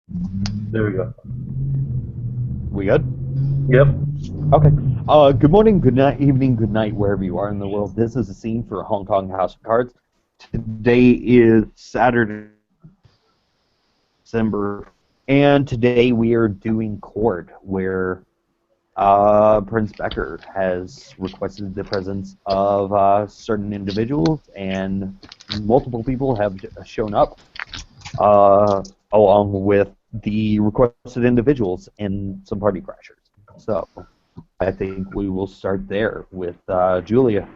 There we go. We good? Yep. Okay. Good morning, good night, evening, good night, wherever you are in the world. This is a scene for Hong Kong House of Cards. Today is Saturday, December, and today we are doing court, where Prince Becker has requested the presence of certain individuals, and multiple people have shown up, along with the requested individuals and some party crashers. So I think we will start there with Julia.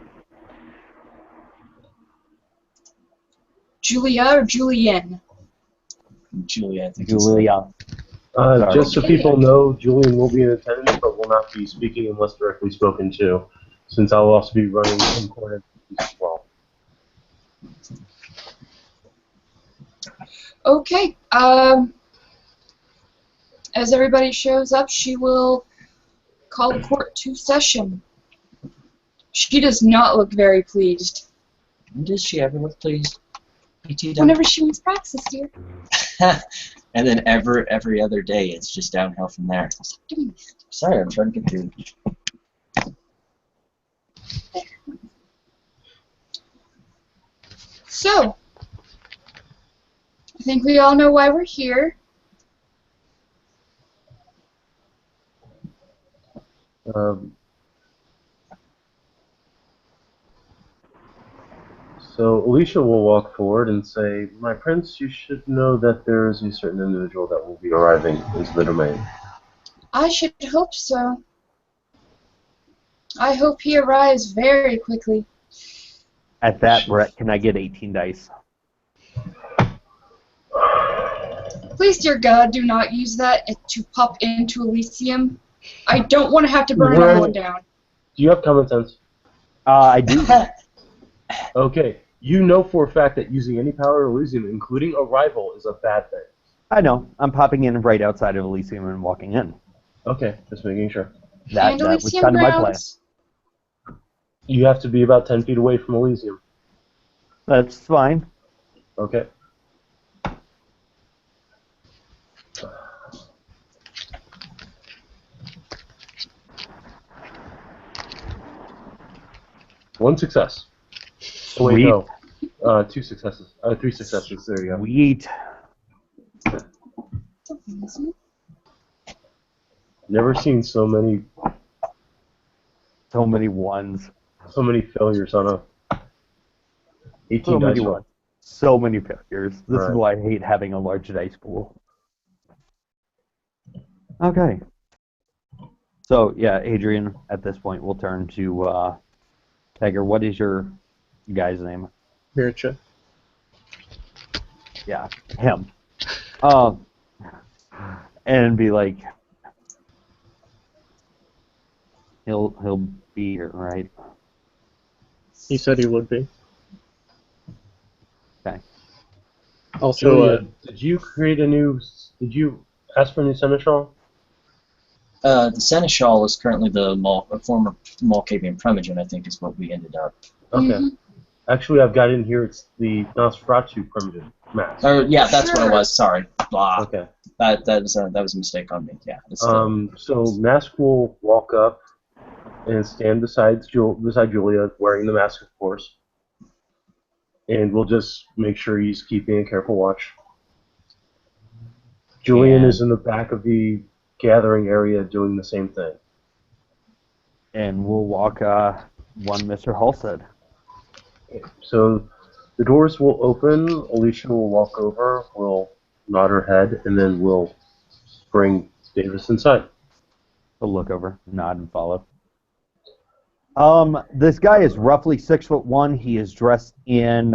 Julia or Julienne? Julia, I think. Julia. Just so Okay. people know, Julian will be in attendance, but will not be speaking unless directly spoken to, since I'll also be running in court as well. Okay. As everybody shows up, she will call the court to session. She does not look very pleased. When does she ever look pleased? PT Whenever she wants praxis, dear. And then every other day, it's just downhill from there. Sorry, I'm trying to get through. So, I think we all know why we're here. So Alicia will walk forward and say, "My prince, you should know that there is a certain individual that will be arriving into the domain." I should hope so. I hope he arrives very quickly. At that, Brett, can I get 18 dice? Please, dear God, do not use that to pop into Elysium. I don't want to have to burn another one down. Do you have common sense? I do. Okay. You know for a fact that using any power of Elysium, including arrival, is a bad thing. I know. I'm popping in right outside of Elysium and walking in. Okay, just making sure. And That was Elysium kind of my plan. grounds. You have to be about 10 feet away from Elysium. That's fine. Okay. One success. Oh, wait, Sweet. no. Two successes. Three successes. There you go. Sweet. Never seen so many ones. so many failures on a 18 So many dice roll. ones. So many failures. This is Right. why I hate having a large dice pool. Okay. So, yeah, Adrian, at this point, we'll turn to Tiger. What is your guy's name? Mircha. Yeah, him. And be like, he'll be here, right? He said he would be. Okay. Also, Julia, did you ask for a new seneschal? The seneschal is currently the former Malkavian Primogen, I think, is what we ended up. Okay. Actually, I've got in here, it's the Nosferatu primitive mask. Yeah, that's what it was. Sorry. Blah. Okay. That was a mistake on me. Yeah. So Mask will walk up and stand beside Julia, wearing the mask, of course. And we'll just make sure he's keeping a careful watch. Julian is in the back of the gathering area doing the same thing. And we'll walk one Mr. Halstead. So the doors will open, Alicia will walk over, will nod her head, and then we'll bring Davis inside. We'll look over, nod, and follow. This guy is roughly 6'1". He is dressed in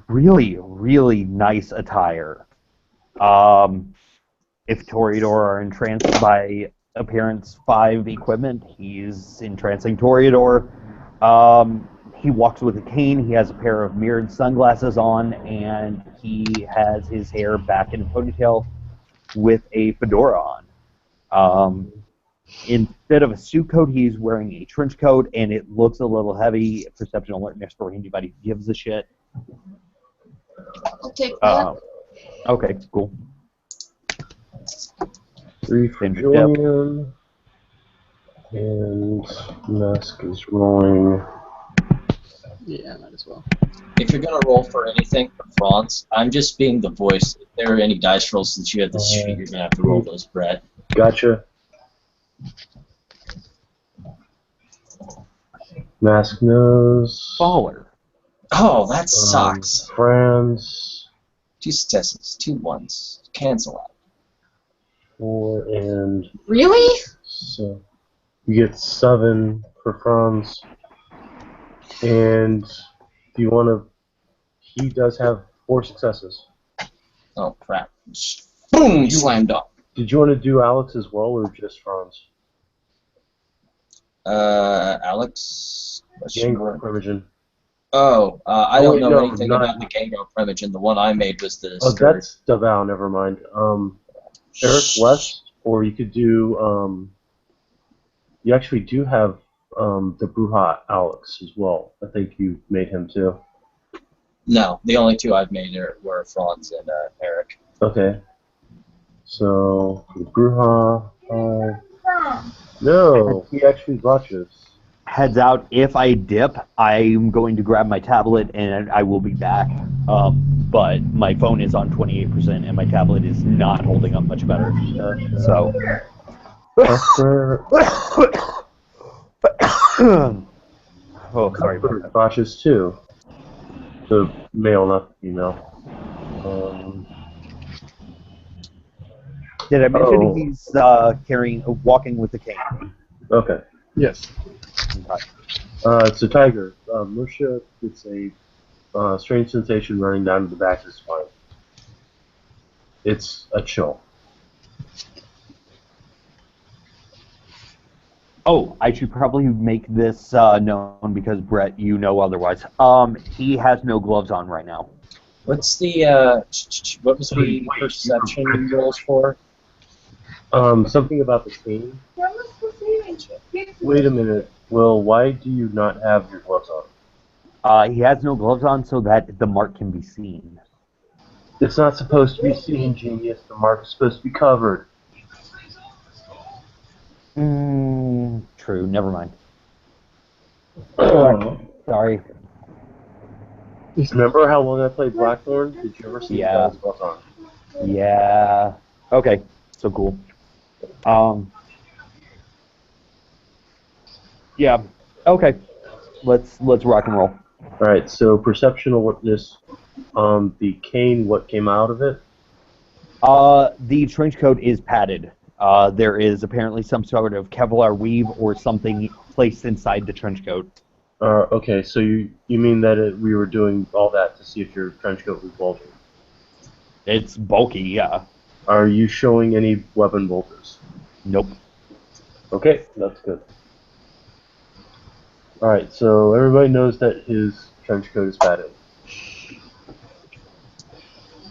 really, really nice attire. If Toreador are entranced by Appearance 5 equipment, he's entrancing Toreador. He walks with a cane, he has a pair of mirrored sunglasses on, and he has his hair back in a ponytail with a fedora on. Instead of a suit coat, he's wearing a trench coat, and it looks a little heavy. Perception alertness for anybody who gives a shit. I'll take that. Okay, cool. 3 for Danger dip. Julian. And Mask is rolling. Yeah, might as well. If you're gonna roll for anything for Franz, I'm just being the voice. If there are any dice rolls that you have this sheet, you're gonna have to roll those, Brett. Gotcha. Mask knows. Baller. Oh, that sucks. Franz. 2 successes, 2 ones. Cancel out. 4 and Really? so you get 7 for Franz. And if you want to, he does have 4 successes. Oh crap! Boom! Slammed up. Did you want to do Alex as well, or just Franz? Alex. Gangrel Primogen. Oh, I don't wait, know no, anything not- about the Gangrel Primogen. The one I made was the Oh, skirt. that's Davao. Never mind. Eric West, or you could do. You actually do have the Bruja Alex as well. I think you made him too. No, the only 2 I've made were Franz and Eric. Okay. So the Bruja. No, he actually watches. Heads out. If I dip, I'm going to grab my tablet and I will be back. But my phone is on 28% and my tablet is not holding up much better. So. Esper Oh, sorry about that. watches too. The male, not the female. Did I mention Oh. he's walking with the cane? Okay. Yes. So Tiger, Musha gets a strange sensation running down the back of his spine. It's a chill. Oh, I should probably make this known because Brett, you know otherwise. He has no gloves on right now. What's the what was the perception rolls for? Something about the cane. Wait a minute, Will. Why do you not have your gloves on? He has no gloves on so that the mark can be seen. It's not supposed to be seen, genius. The mark is supposed to be covered. True. Never mind. Oh. Sorry. Remember how long I played Blackthorn? Did you ever see Yeah. the guy's gloves on? Yeah. Okay. So cool. Yeah. Okay. Let's rock and roll. All right. So perception alertness. The cane. What came out of it? The trench coat is padded. There is apparently some sort of Kevlar weave or something placed inside the trench coat. Okay. So you mean that we were doing all that to see if your trench coat was bulging? It's bulky, yeah. Are you showing any weapon bolters? Nope. Okay, that's good. Alright, so everybody knows that his trench coat is padded.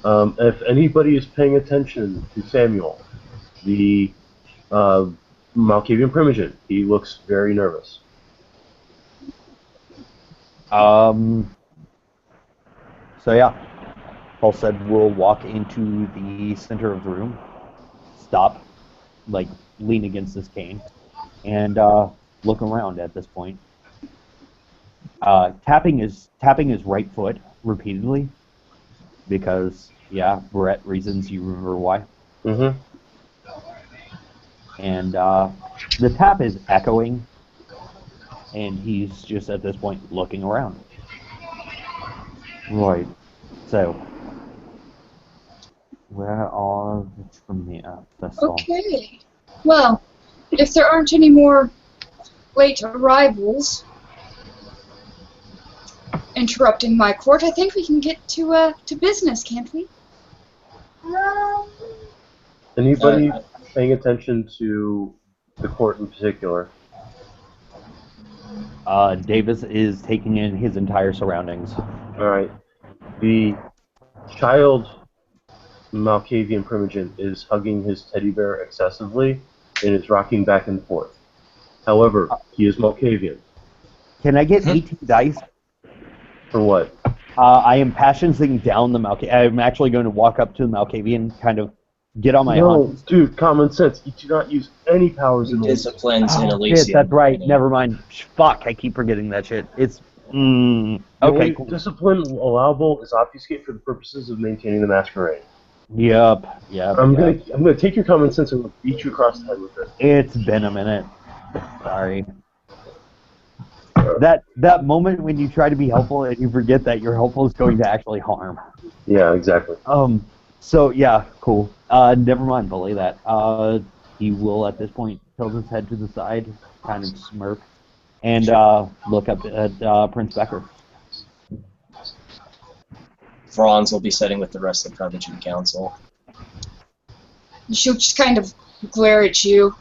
If anybody is paying attention to Samuel, the Malkavian Primogen, he looks very nervous. So yeah, Paul said we'll walk into the center of the room, stop, like lean against this cane, and look around at this point. Tapping his right foot repeatedly because Brett reasons you remember why. Mm-hmm. And the tap is echoing, and he's just at this point looking around. Right. So, where are the trivia? That's all. Okay. Well, if there aren't any more late arrivals interrupting my court, I think we can get to business, can't we? Anybody paying attention to the court in particular? Davis is taking in his entire surroundings. Alright. The child Malkavian Primogen is hugging his teddy bear excessively and is rocking back and forth. However, he is Malkavian. Can I get 18 dice? For what? I am passioning down the Malkavian. I'm actually going to walk up to the Malkavian, kind of Get on my No, hunt. dude, common sense. You do not use any powers in this. Disciplines in Oh, Elysium. shit, that's right. Never mind. Fuck, I keep forgetting that shit. It's... The okay, only cool. discipline allowable is obfuscate for the purposes of maintaining the masquerade. Yep. I'm gonna take your common sense and beat you across the head with it. It's been a minute. Sorry. That moment when you try to be helpful and you forget that your helpful is going to actually harm. Yeah, exactly. So yeah, cool. Never mind, bully that. He will at this point tilt his head to the side, kind of smirk, and look up at Prince Becker. Franz will be sitting with the rest of the Prevention Council. She'll just kind of glare at you.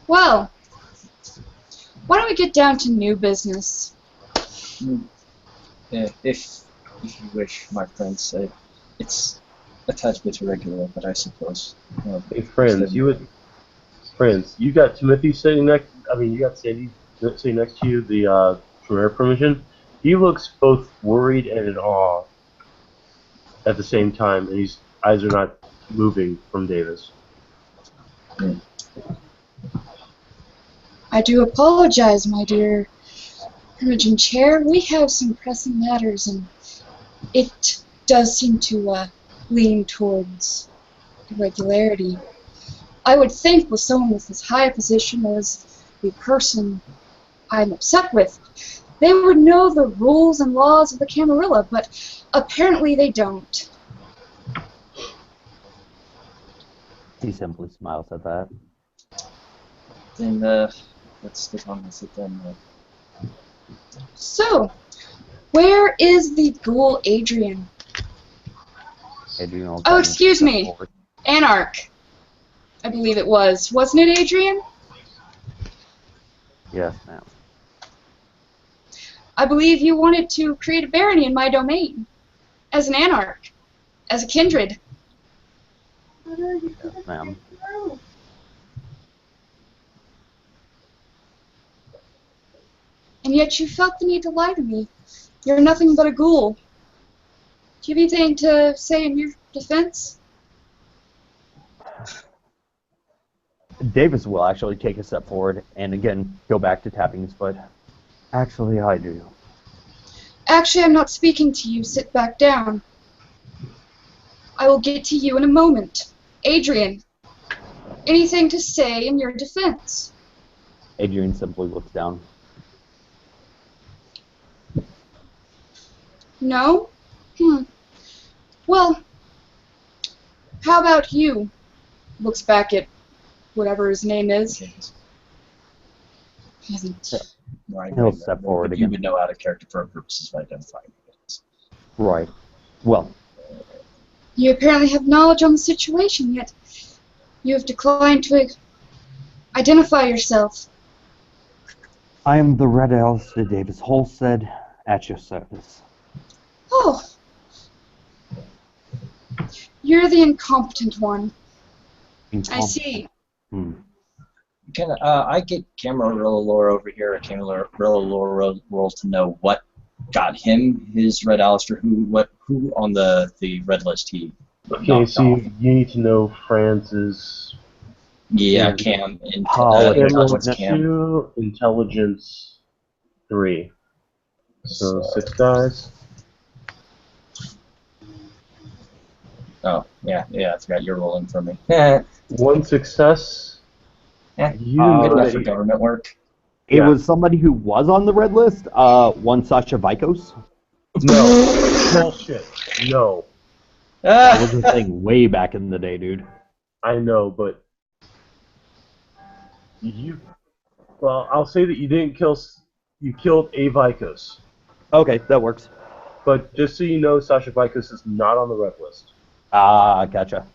Well, why don't we get down to new business? If you wish, my friends. It's a touch bit irregular, but I suppose. Hey, friends, you got Timothy sitting next. I mean, you got Sandy sitting next to you. The career permission. He looks both worried and in awe at the same time, and his eyes are not moving from Davis. I do apologize, my dear Imogen Chair. We have some pressing matters, and it does seem to lean towards irregularity. I would think with someone with as high a position as the person I'm upset with, they would know the rules and laws of the Camarilla, but apparently they don't. He simply smiles at that. Then let's stick on this then. So, where is the ghoul Adrian? Adrian will Oh, excuse me. forward. Anarch. I believe it was. Wasn't it, Adrian? Yes, ma'am. I believe you wanted to create a barony in my domain. As an Anarch. As a kindred. Yes, ma'am. And yet you felt the need to lie to me. You're nothing but a ghoul. Do you have anything to say in your defense? Davis will actually take a step forward and again go back to tapping his foot. Actually, I do. Actually, I'm not speaking to you. Sit back down. I will get to you in a moment. Adrian, anything to say in your defense? Adrian simply looks down. No? Well, how about you? Looks back at whatever his name is. He hasn't. Right. He'll step forward You again. would know out of character for purposes of identifying it. Right. Well, You apparently have knowledge on the situation, yet you have declined to identify yourself. I am the Red Alistair Davis Holstead at your service. Oh. You're the incompetent one. I see. Can I get Camarilla lore over here, or Camarilla lore roll to know what got him his Red Alistair? Who on the red list he Okay, knocked so off? you need to know Franz's Yeah, Cam. intelligence Intelligence Cam. 2, intelligence 3. So 6 dice. Oh, yeah, I forgot you're rolling for me. 1 success. You Good know enough that for government work. It Yeah. was somebody who was on the red list, one Sasha Vikos. No. Bullshit. No. That was a thing way back in the day, dude. I know, but well, I'll say that you didn't kill. You killed a Vikos. Okay, that works. But just so you know, Sasha Vikos is not on the red list. Ah, gotcha.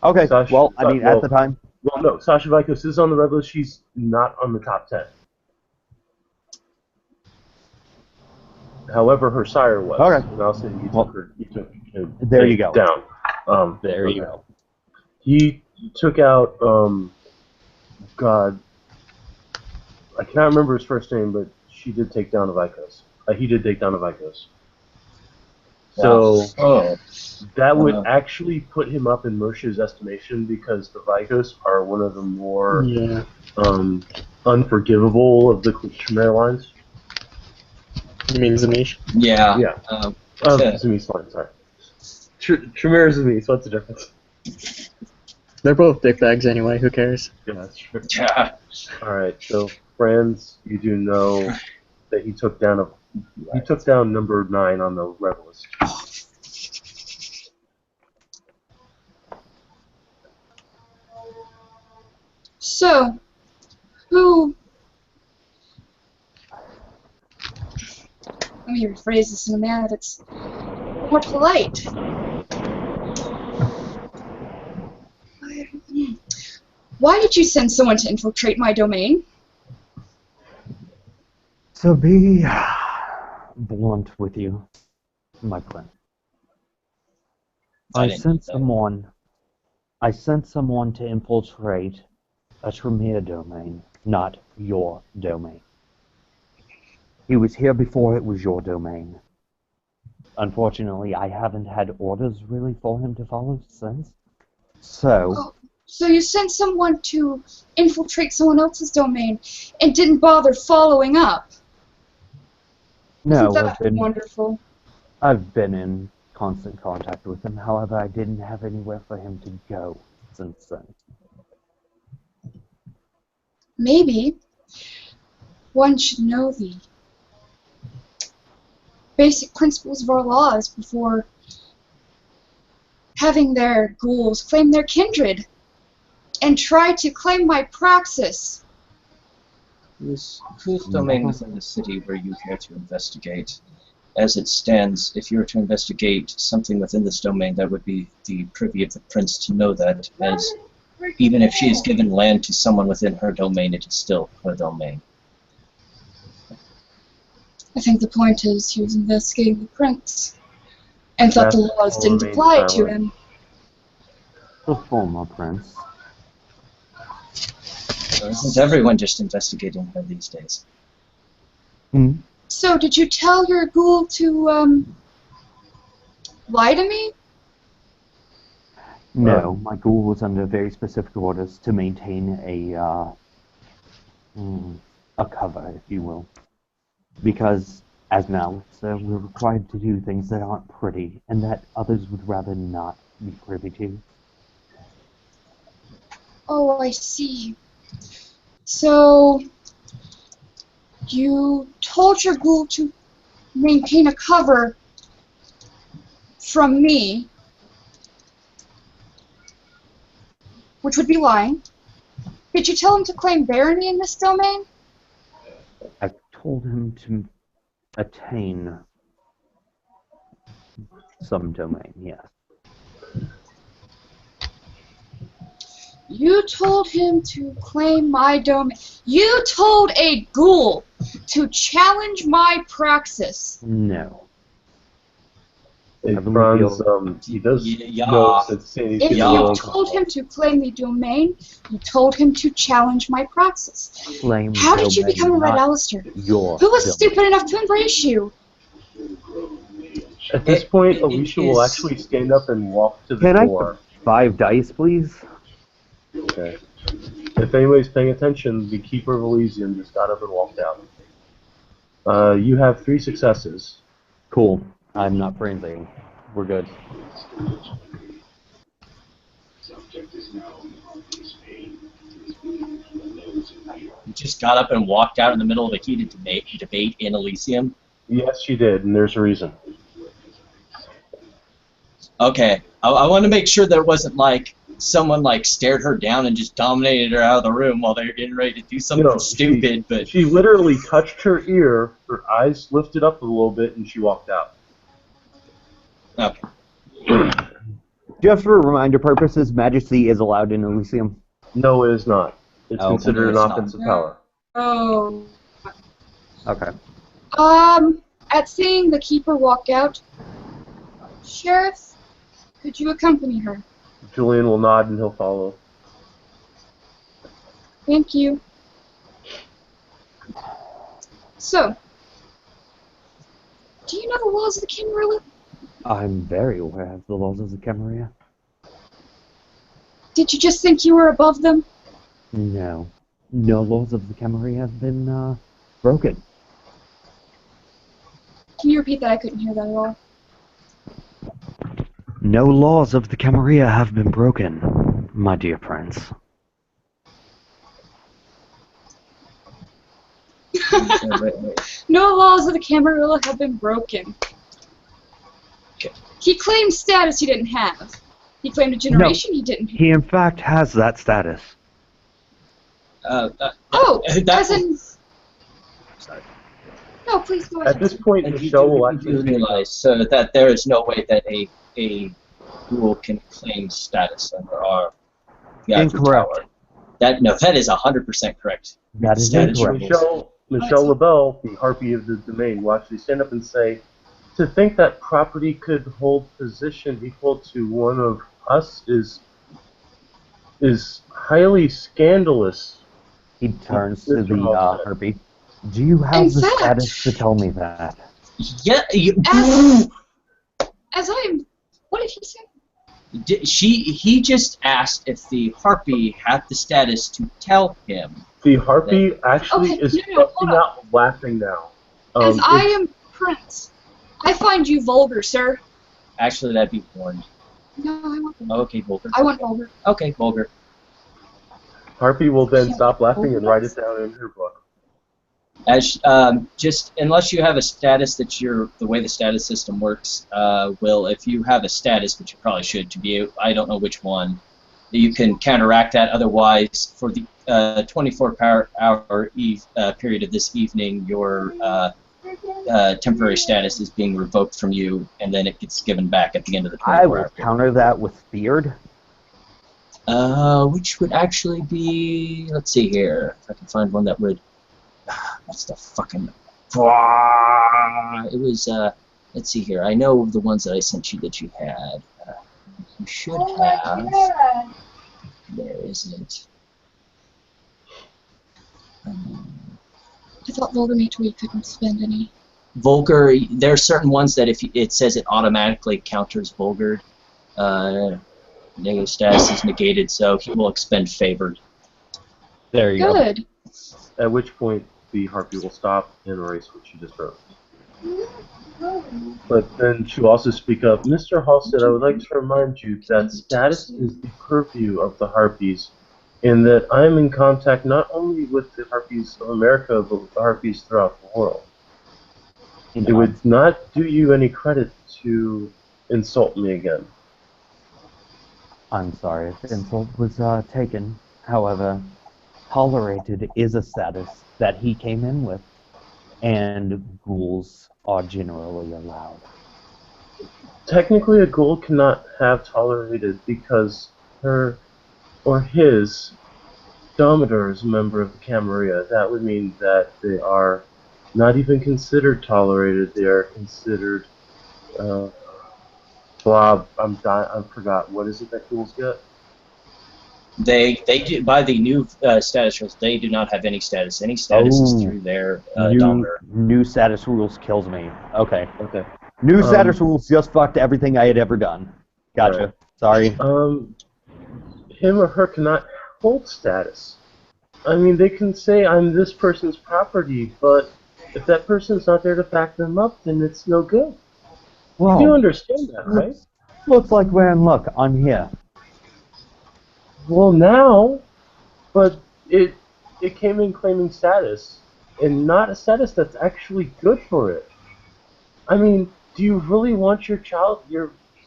Okay, Sasha- well, I mean, at the time... Well, no, Sasha Vikos is on the red list. She's not on the top 10. However, her sire was. Okay. And I'll say you took her. You took him There you go. down. There you go. He took out. God, I cannot remember his first name, but she did take down a Vikos. He did take down a Vikos. So Oh. that would actually put him up in Moshe's estimation because the Vikos are one of the more Yeah. unforgivable of the Khmer lines. You mean Zamish? Yeah. Yeah. Zemis line, sorry. Khmer Zemis, what's the difference? They're both dickbags anyway. Who cares? Yeah, that's true. Yeah. Alright, so friends, you do know that he took down number 9 on the red list. So, who... Let me rephrase this in a manner that's more polite. Why did you send someone to infiltrate my domain? To be blunt with you, my friend, I sent someone to infiltrate a Tremere domain, not your domain. He was here before it was your domain. Unfortunately, I haven't had orders really for him to follow since. So you sent someone to infiltrate someone else's domain and didn't bother following up? no, Isn't that wonderful? I've been in constant contact with him. However, I didn't have anywhere for him to go since then. Maybe one should know the basic principles of our laws before having their ghouls claim their kindred and try to claim my praxis. Whose domain within the city were you here to investigate? As it stands, if you were to investigate something within this domain, that would be the privy of the prince to know that, as even if she has given land to someone within her domain, it is still her domain. I think the point is he was investigating the prince and thought the laws didn't apply to him. The former prince. So isn't everyone just investigating her these days? Hmm? So did you tell your ghoul to lie to me? No, my ghoul was under very specific orders to maintain a cover, if you will. Because, as now, we're required to do things that aren't pretty, and that others would rather not be privy to. Oh, I see. So you told your ghoul to maintain a cover from me, which would be lying. Did you tell him to claim barony in this domain? I told him to attain some domain, yes. You told him to claim my domain. You told a ghoul to challenge my praxis. No. Hey, Franz, he does notice that Sandy's If getting a you little told him to claim the domain, you told him to challenge my praxis. Claim How did you domain, become a Red not Alistair? your Who was domain. stupid enough to embrace you? At this point, Alicia will actually stand up and walk to the Can door. I 5 dice, please? Okay. If anybody's paying attention, the Keeper of Elysium just got up and walked out. You have 3 successes. Cool. I'm not frenzying. We're good. You just got up and walked out in the middle of a heated debate in Elysium? Yes, she did, and there's a reason. Okay, I want to make sure that it wasn't like someone like stared her down and just dominated her out of the room while they were getting ready to do something stupid. But she literally touched her ear, her eyes lifted up a little bit, and she walked out. Okay. Just for reminder purposes, Majesty is allowed in Elysium. No, it is not. It's Oh, considered an it's not. offensive power. Oh. Okay. At seeing the Keeper walk out, Sheriff, could you accompany her? Julian will nod and he'll follow. Thank you. So, do you know the laws of the Kimberly? I'm very aware of the laws of the Camarilla. Did you just think you were above them? No. No laws of the Camarilla have been, broken. Can you repeat that? I couldn't hear that at all. No laws of the Camarilla have been broken, my dear prince. Wait. No laws of the Camarilla have been broken. Okay. He claimed status he didn't have. He claimed a generation he didn't have. He in fact has that status. Oh, as in... Sorry. No, please go ahead. At this point, And Michelle will you actually do realize that there is no way that a ghoul can claim status under our Yadu Incorrect. Tower. That is 100% correct. That is Status incorrect. rules. Michelle LaBelle, the harpy of the domain, will actually stand up and say, to think that property could hold position equal to one of us is highly scandalous. He turns to Mr. the Halstead. harpy. Do you have In the fact- status to tell me that? Yeah, As I'm... What did he say? he just asked if the harpy had the status to tell him. The harpy actually Okay, is no, hold busting on. out laughing now. As I it's- am Prince, I find you vulgar, sir. Actually, that'd be Horn. No, I want vulgar. Okay, vulgar. I want vulgar. Okay, vulgar. Harpy will then Yeah. stop laughing and write it down in her book. As just unless you have a status that the way the status system works, will if you have a status, which you probably should to be, I don't know which one, you can counteract that. Otherwise, for the 24-hour period of this evening, your temporary status is being revoked from you, and then it gets given back at the end of the I 24-hour will period. counter that with feared. Which would actually be, let's see here, if I can find one that would. What's the fucking? It was. Let's see here. I know the ones that I sent you that you had. You should have. There isn't. I thought vulgar meant where you couldn't spend any. Vulgar. There are certain ones that if it says it automatically counters vulgar. Negative status is negated, so he will expend favored. There you go. Good. At which point, the harpy will stop and erase what she just wrote. But then she'll also speak up, Mr. Halstead, I would like to remind you that status is the purview of the harpies, and that I am in contact not only with the harpies of America, but with the harpies throughout the world. It would not do you any credit to insult me again. I'm sorry if the insult was taken. However, tolerated is a status that he came in with, and ghouls are generally allowed. Technically, a ghoul cannot have tolerated because her or his Domitor is a member of the Camarilla. That would mean that they are not even considered tolerated. They are considered blah. I forgot. What is it that ghouls get? They do by the new status rules. They do not have any status. Any status is through their Domitor. New status rules kills me. Okay. Okay. New status rules just fucked everything I had ever done. Gotcha. Right. Sorry. Him or her cannot hold status. I mean, they can say I'm this person's property, but if that person's not there to back them up, then it's no good. Well, You understand that, right? looks like we're in luck. I'm here. Well, now, but it came in claiming status, and not a status that's actually good for it. I mean, do you really want your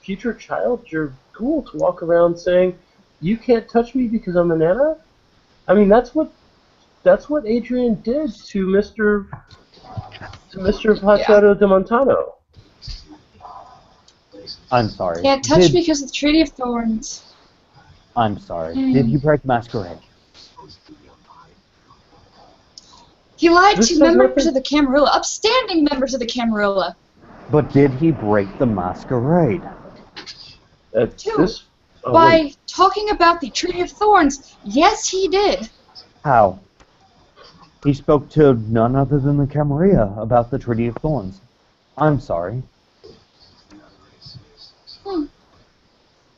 future child, your ghoul, to walk around saying, "You can't touch me because I'm a nana"? I mean, that's what Adrian did to Mr. Machado de Montano. I'm sorry. Can't touch because of the Treaty of Thorns. I'm sorry. Did he break Masquerade? He lied This to has members nothing- of the Camarilla, upstanding members of the Camarilla. But did he break the Masquerade? At Two. this, oh, By wait. talking about the Treaty of Thorns, yes, he did. How? He spoke to none other than the Camarilla about the Treaty of Thorns. I'm sorry.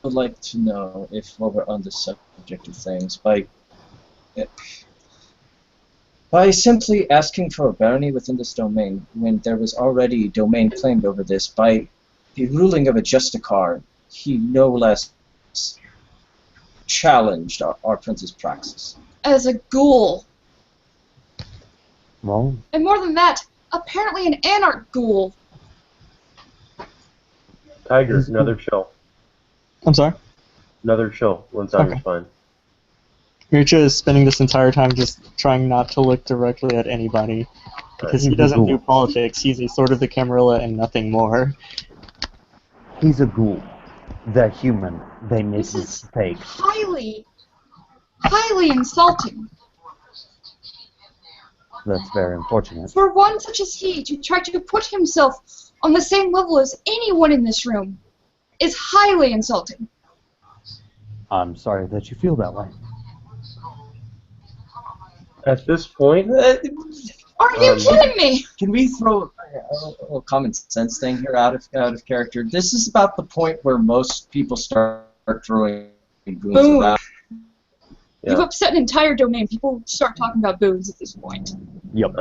would like to know if, while we're on the subject of things, by simply asking for a barony within this domain, when there was already domain claimed over this, by the ruling of a Justicar, he no less challenged our prince's praxis. As a ghoul. Well, And more than that, apparently an anarch ghoul. Tiger, another chill. I'm sorry? Another chill. One's on your Okay. spine. Mircha is spending this entire time just trying not to look directly at anybody. Because he He's a doesn't do ghoul. politics, he's a sort of the Camarilla and nothing more. He's a ghoul. They're human. They make This is mistakes. highly insulting. That's very unfortunate. For one such as he to try to put himself on the same level as anyone in this room is highly insulting. I'm sorry that you feel that way. At this point, Are you kidding me? Can we throw a little common sense thing here out of character? This is about the point where most people start throwing goons Boom. around. You've yeah. upset an entire domain. People start talking about boons at this point. Yep.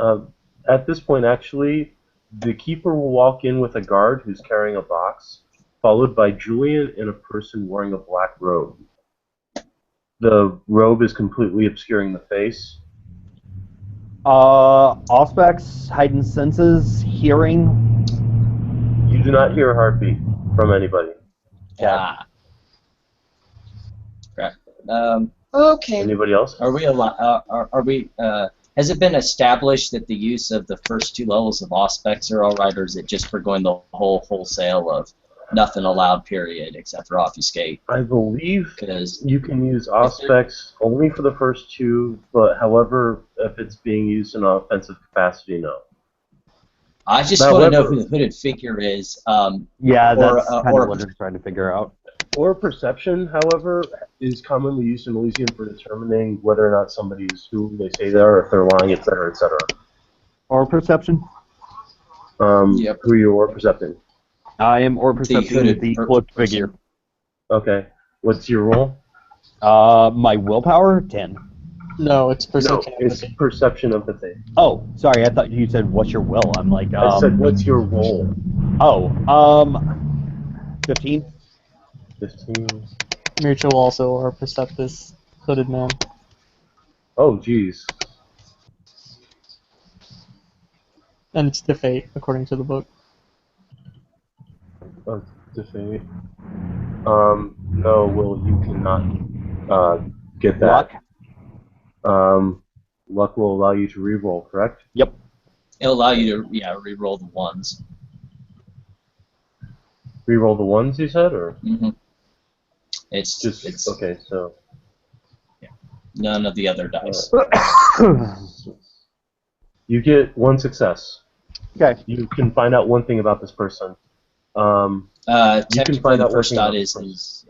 At this point, actually, the keeper will walk in with a guard who's carrying a box, followed by Julian and a person wearing a black robe. The robe is completely obscuring the face. Auspex, heightened senses, hearing. You do not hear a heartbeat from anybody. Ah. Crap. Okay. Anybody else? Are we are we? Has it been established that the use of the first two levels of Auspex are all right, or is it just for going the wholesale of nothing allowed, period, except for obfuscate? I believe Because you can use Auspex only for the first two, but however, if it's being used in an offensive capacity, no. I just want to know However- who the hooded figure is. Yeah, Or, that's kind or- of what I'm trying to figure out. Or perception, however, is commonly used in Elysium for determining whether or not somebody is who they say they are, if they're lying, etc., etc. Or perception. Yep. Who are you or percepting? I am or percepting hooded the per- cloaked person. figure. Okay. What's your roll? My willpower 10. No, it's No, perception. it's perception of the thing. Oh, sorry. I thought you said what's your will. I'm like I said, what's your roll? 15. 15. Mircha will also or percept this hooded man. Oh, geez. And it's defate, according to the book. Oh, defeat. No, Will, you cannot get that. Luck. Luck will allow you to reroll, correct? Yep. it'll allow you to re-roll the ones. Reroll the ones, you said, or Mm-hmm. It's just okay? So none of the other dice. you get one success. Okay. You can find out one thing about this person. You can Technically, find the out first one dot thing is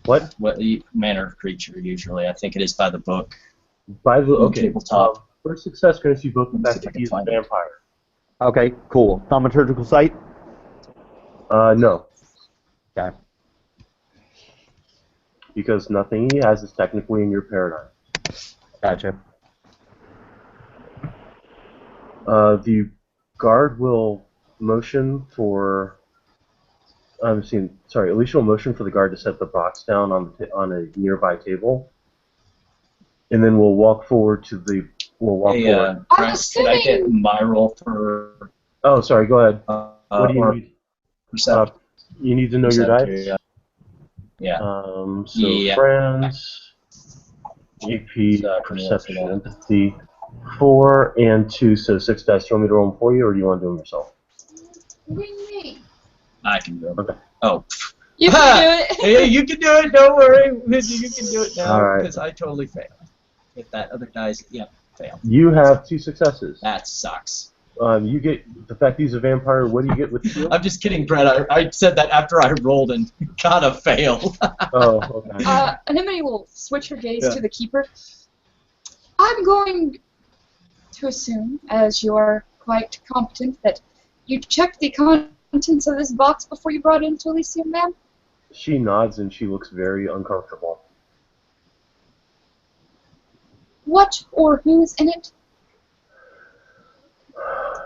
What? what manner of creature usually. I think it is by the book. By the okay. Tabletop. First success grants you both the Let me fact see if I that can he's a find it. vampire. Okay, cool. Thaumaturgical sight? No, Okay. because nothing he has is technically in your paradigm. Gotcha. The guard will motion for. Alicia will motion for the guard to set the box down on a nearby table, and then we'll walk forward to the. We'll walk Hey, forward. I'm Brent, could I get assuming- my roll for Oh, sorry. Go ahead. What do you or need? perception? You need to know your Perception, dice. Yeah. So Yeah. friends, AP, So, perception, yeah. empathy, 4 and 2, so 6 dice. Do you want me to roll them for you, or do you want to do them yourself? What do you mean? I can do it. Okay. Oh. You can do it. Hey, you can do it. Don't worry. You can do it All now right. because I totally failed. If that other dice, fail. You have 2 successes. That sucks. You get the fact that he's a vampire. What do you get with shield? I'm just kidding, Brett. I said that after I rolled and got a fail. Oh, okay. Anemone will switch her gaze Yeah. to the keeper. I'm going to assume, as you're quite competent, that you checked the contents of this box before you brought it into Elysium, ma'am? She nods and she looks very uncomfortable. What or who's in it?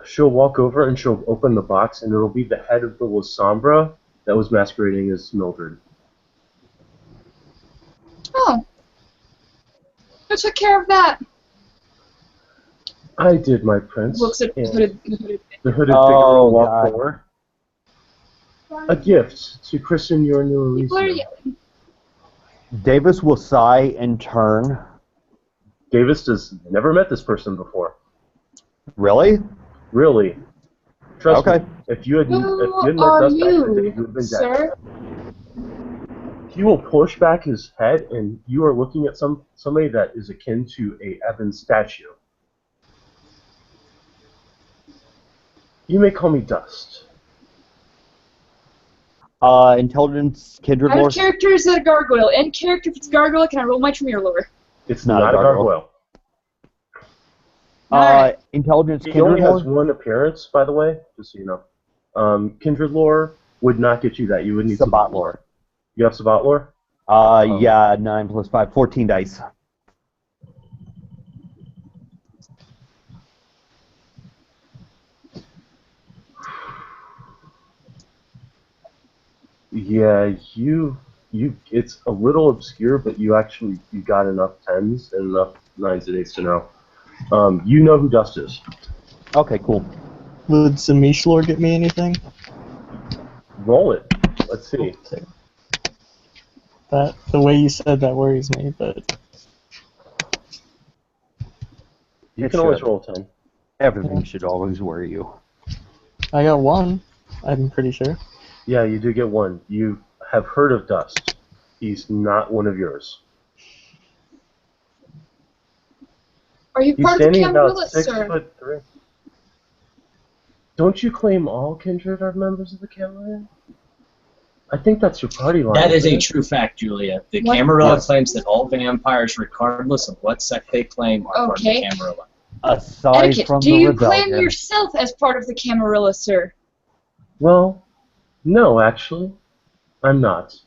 She'll walk over and she'll open the box, and it'll be the head of the La Sombra that was masquerading as Mildred. Oh. Who took care of that? I did, my prince. Looks at And the hooded. the hooded Oh, figure will walk God. forward. A gift to christen your new People are Elysium. yelling. Davis will sigh and turn. Davis has never met this person before. Really? Really. Trust Okay. me. If you hadn't Who met are Dust back in the day, you, you would have been dead. sir? He will push back his head, and you are looking at somebody that is akin to a ebon statue. You may call me Dust. Intelligence, kindred Out lore. of character is that a gargoyle? In character, if it's gargoyle, can I roll my Tremere lore? It's Not not a a gargoyle. Alright. Intelligence, He kindred only has lore. one appearance, by the way, just so you know. Kindred lore would not get you that. You would need Sabat lore. You have Sabat lore? Yeah, 9 plus 5, 14 dice. Yeah, it's a little obscure, but you got enough 10s and enough 9s and 8s to know. You know who Dust is. Okay, cool. Would Samish Lore get me anything? Roll it. Let's see. That the way you said that worries me, but You It can always should. roll 10. Everything should always worry you. I got one. I'm pretty sure. Yeah, you do get 1. You have heard of Dust. He's not one of yours. Are you He's part of the standing about Camarilla, 6'3". sir? Don't you claim all kindred are members of the Camarilla? I think that's your party line. That is isn't a it? true fact, Julia. The What? Camarilla Yes. claims that all vampires, regardless of what sect they claim, are part of Okay. the Camarilla. Aside Etiquette, from do the you claim rebellion, yourself as part of the Camarilla, sir? Well, no, actually, I'm not.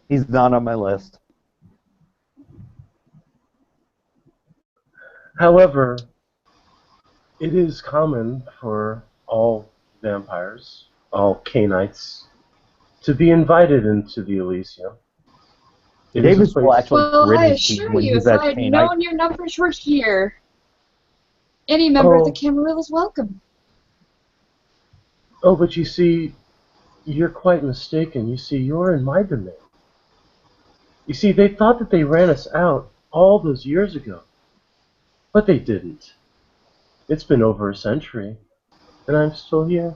he's not on my list. However, it is common for all vampires, all Canaanites, to be invited into the Elysium. It is a Davis will place- actually Well, grit I his teeth assure when you, he's if at I had Canine. known your numbers were here, any member of the Oh. Camarilla is welcome. Oh, but you see, you're quite mistaken. You see, you're in my domain. You see, they thought that they ran us out all those years ago, but they didn't. It's been over a century, and I'm still here.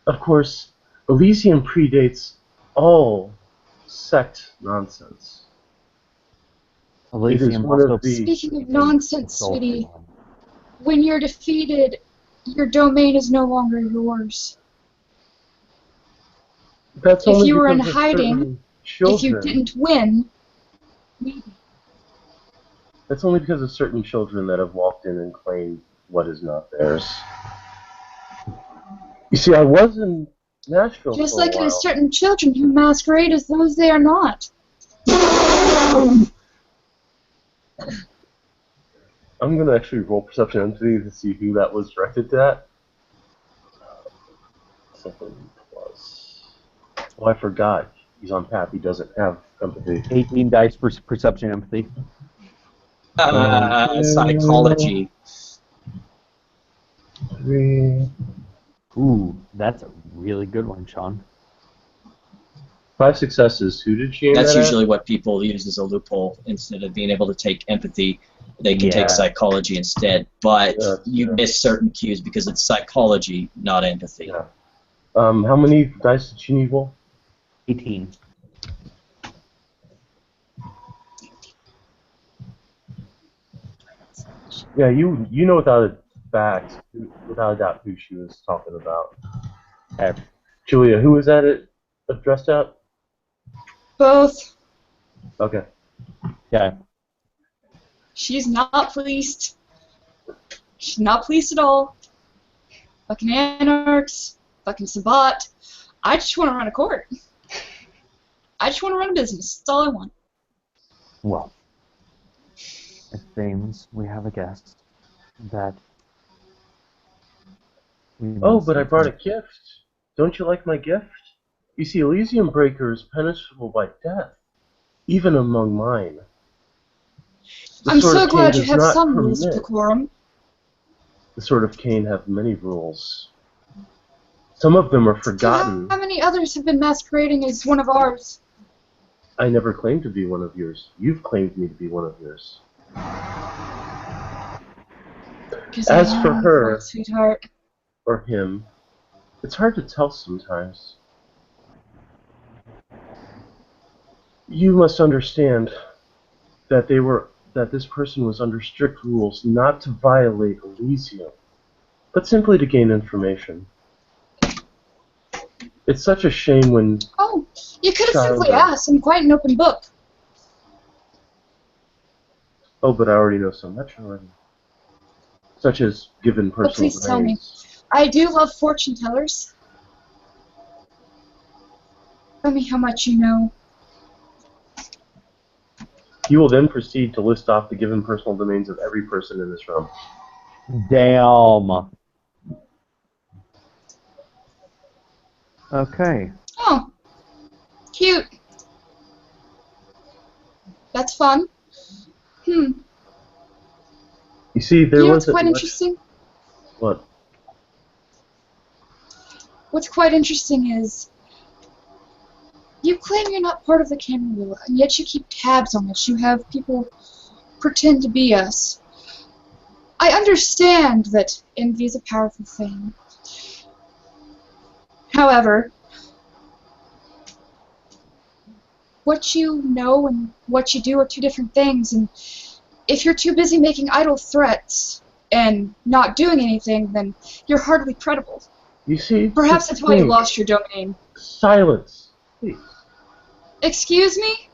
Of course, Elysium predates all sect nonsense. Elysium one of also the- Speaking of nonsense, Soul sweetie, Form. when you're defeated, your domain is no longer yours. That's If only you were in because of hiding, certain If you children. didn't win, maybe. That's only because of certain children that have walked in and claimed what is not theirs. You see, I was in Nashville Just for like a in while. certain children who masquerade as those they are not. I'm gonna actually roll perception entity to see who that was directed at. Something plus. Oh, I forgot. He's on path. He doesn't have empathy. 18 dice for perception empathy. Psychology. 3. Ooh, that's a really good one, Sean. 5 successes. Who did she aim That's that usually what people use as a loophole. Instead of being able to take empathy, they can take Yeah. psychology instead. But Yeah, you yeah. miss certain cues because it's psychology, not empathy. Yeah. How many dice did she need roll? 18. Yeah, you know without a doubt who she was talking about. Okay. Julia, who was that addressed at? Both. Okay. Okay. She's not pleased. She's not pleased at all. Fucking anarchs. fucking Sabat. I just want to run a court. I just want to run a business. That's all I want. Well, it seems we have a guest that we Oh, must but I brought a attend. gift. Don't you like my gift? You see, Elysium Breaker is punishable by death, even among mine. The I'm Sword so of Cain glad you does have not some rules of permit. decorum. The Sword of Cain have many rules. Some of them are So forgotten. how many others have been masquerading as one of ours? I never claimed to be one of yours. You've claimed me to be one of yours. Because As I for am, her, my sweetheart. or him, it's hard to tell sometimes. You must understand that this person was under strict rules not to violate Elysium, but simply to gain information. It's such a shame when Oh, you could have simply children... asked. I'm quite an open book. Oh, but I already know so much already. Such as given But personal please tell me. domains. I do love fortune tellers. Tell me how much you know. He will then proceed to list off the given personal domains of every person in this room. Damn. Okay. Oh, cute. That's fun. Hmm. You see, there You know what's wasn't quite much... interesting? What? What's quite interesting is you claim you're not part of the Camarilla, and yet you keep tabs on us. You have people pretend to be us. I understand that envy is a powerful thing. However, what you know and what you do are two different things, and if you're too busy making idle threats and not doing anything, then you're hardly credible. You see, Perhaps that's why you lost your domain. Silence, please. Excuse me?